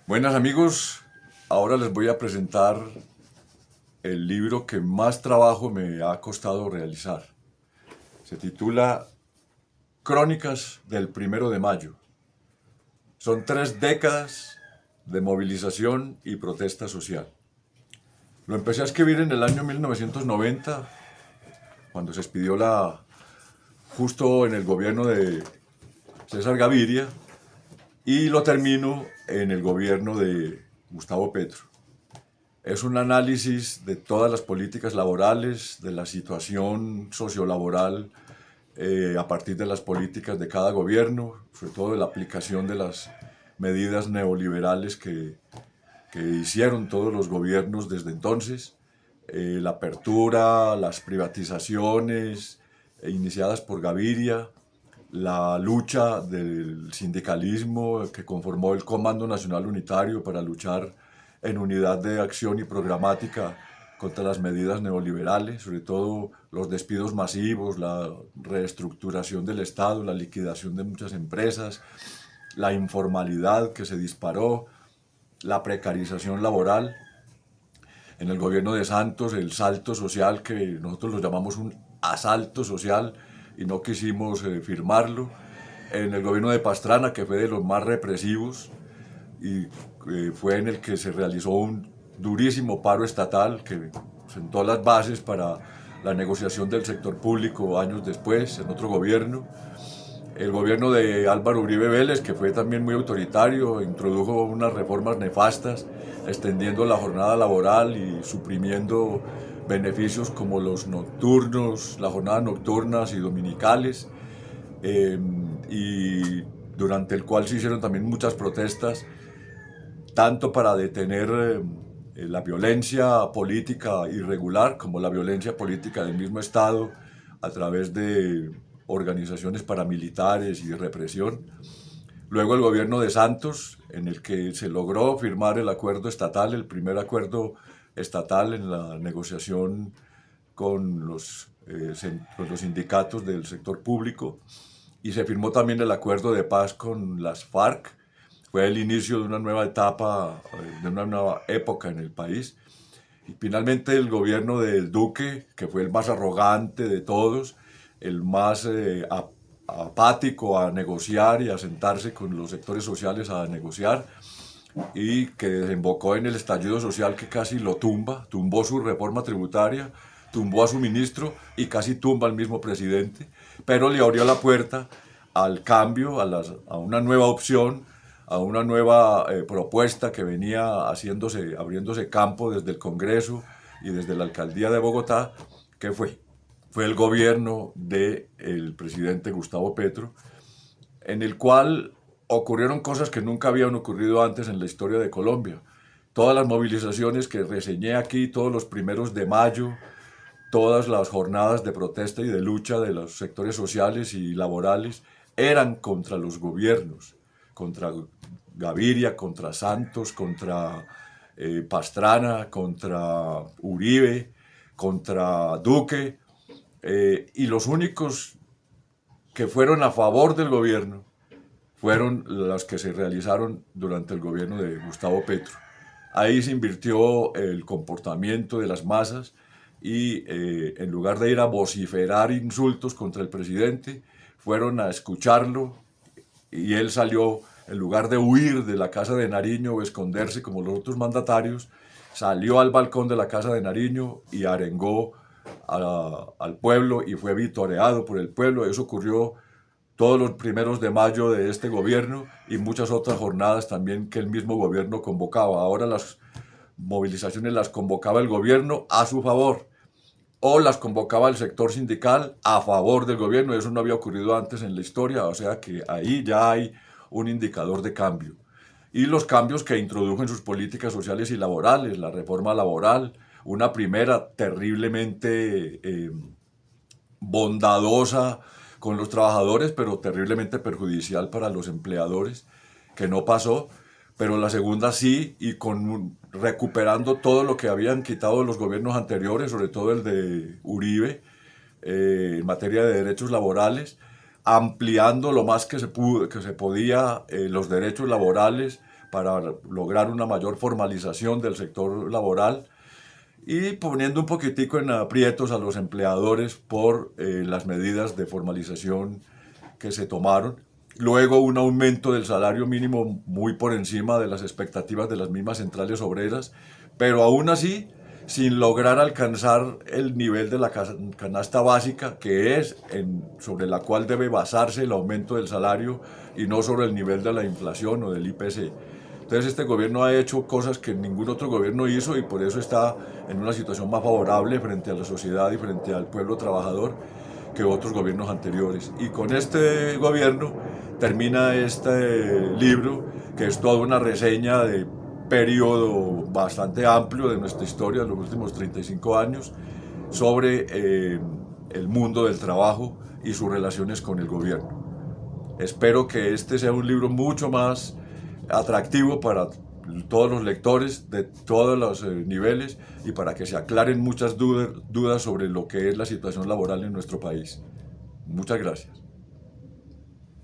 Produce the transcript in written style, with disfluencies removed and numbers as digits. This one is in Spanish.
Buenas amigos, ahora les voy a presentar el libro que más trabajo me ha costado realizar. Se titula Crónicas del 1 de Mayo. Son 3 décadas de movilización y protesta social. Lo empecé a escribir en el año 1990, cuando se expidió justo en el gobierno de César Gaviria, y lo termino en el gobierno de Gustavo Petro. Es un análisis de todas las políticas laborales, de la situación sociolaboral a partir de las políticas de cada gobierno, sobre todo de la aplicación de las medidas neoliberales que hicieron todos los gobiernos desde entonces, la apertura, las privatizaciones iniciadas por Gaviria, la lucha del sindicalismo que conformó el Comando Nacional Unitario para luchar en unidad de acción y programática contra las medidas neoliberales, sobre todo los despidos masivos, la reestructuración del Estado, la liquidación de muchas empresas, la informalidad que se disparó, la precarización laboral. En el gobierno de Santos, el salto social, que nosotros lo llamamos un asalto social y no quisimos firmarlo. En el gobierno de Pastrana, que fue de los más represivos y fue en el que se realizó un durísimo paro estatal que sentó las bases para la negociación del sector público años después, en otro gobierno. El gobierno de Álvaro Uribe Vélez, que fue también muy autoritario, introdujo unas reformas nefastas, extendiendo la jornada laboral y suprimiendo beneficios como los nocturnos, las jornadas nocturnas y dominicales, y durante el cual se hicieron también muchas protestas, tanto para detener la violencia política irregular como la violencia política del mismo Estado a través de organizaciones paramilitares y represión. Luego el gobierno de Santos, en el que se logró firmar el acuerdo estatal, el primer acuerdo estatal en la negociación con los sindicatos del sector público, y se firmó también el acuerdo de paz con las FARC. Fue el inicio de una nueva etapa, de una nueva época en el país. Y finalmente el gobierno del Duque, que fue el más arrogante de todos, el más apático a negociar y a sentarse con los sectores sociales a negociar, y que desembocó en el estallido social que casi lo tumbó su reforma tributaria, tumbó a su ministro y casi tumba al mismo presidente, pero le abrió la puerta al cambio, a una nueva opción, a una nueva propuesta que venía abriéndose campo desde el Congreso y desde la alcaldía de Bogotá. ¿Qué fue? Fue el gobierno del presidente Gustavo Petro, en el cual ocurrieron cosas que nunca habían ocurrido antes en la historia de Colombia. Todas las movilizaciones que reseñé aquí, todos los 1 de Mayo, todas las jornadas de protesta y de lucha de los sectores sociales y laborales eran contra los gobiernos, contra Gaviria, contra Santos, contra Pastrana, contra Uribe, contra Duque, y los únicos que fueron a favor del gobierno fueron las que se realizaron durante el gobierno de Gustavo Petro. Ahí se invirtió el comportamiento de las masas y en lugar de ir a vociferar insultos contra el presidente, fueron a escucharlo, y él salió, en lugar de huir de la casa de Nariño o esconderse como los otros mandatarios, salió al balcón de la casa de Nariño y arengó al pueblo y fue vitoreado por el pueblo. Eso ocurrió todos los 1 de Mayo de este gobierno y muchas otras jornadas también que el mismo gobierno convocaba. Ahora las movilizaciones las convocaba el gobierno a su favor o las convocaba el sector sindical a favor del gobierno. Eso no había ocurrido antes en la historia, o sea que ahí ya hay un indicador de cambio. Y los cambios que introdujo en sus políticas sociales y laborales, la reforma laboral, una primera terriblemente bondadosa con los trabajadores, pero terriblemente perjudicial para los empleadores, que no pasó, pero la segunda sí, y recuperando todo lo que habían quitado los gobiernos anteriores, sobre todo el de Uribe, en materia de derechos laborales, ampliando lo más que se podía los derechos laborales para lograr una mayor formalización del sector laboral y poniendo un poquitico en aprietos a los empleadores por las medidas de formalización que se tomaron. Luego un aumento del salario mínimo muy por encima de las expectativas de las mismas centrales obreras, pero aún así sin lograr alcanzar el nivel de la canasta básica, que es sobre la cual debe basarse el aumento del salario y no sobre el nivel de la inflación o del IPC. Entonces este gobierno ha hecho cosas que ningún otro gobierno hizo y por eso está en una situación más favorable frente a la sociedad y frente al pueblo trabajador que otros gobiernos anteriores. Y con este gobierno termina este libro, que es toda una reseña de periodo bastante amplio de nuestra historia, de los últimos 35 años, sobre el mundo del trabajo y sus relaciones con el gobierno. Espero que este sea un libro mucho más atractivo para todos los lectores de todos los niveles y para que se aclaren muchas dudas sobre lo que es la situación laboral en nuestro país. Muchas gracias.